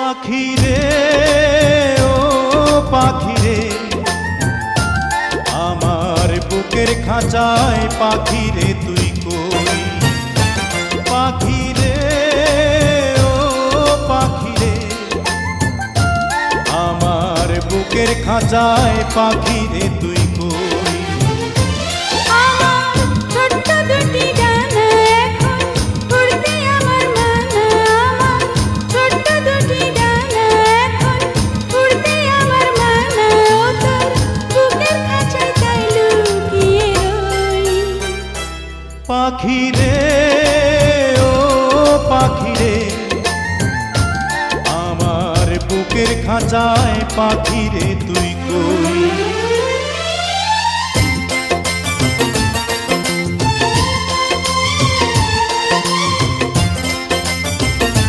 পাখি রে ও পাখি রে, আমার বুকের খাঁচায় পাখি রে তুই কই। পাখি রে ও পাখি রে, আমার বুকের খাঁচায় পাখি রে তুই কই। আমার ছোট্ট দুটি ডানা এখন উড়তে আমার মানা, আমার ছোট্ট দুটি ডানা এখন উড়তে আমার মানা, ও তোর বুকের খাঁচায় তাই লুকিয়ে রই। পাখি রে ও পাখি রে, আমার বুকের খাঁচায় পাখি রে তুই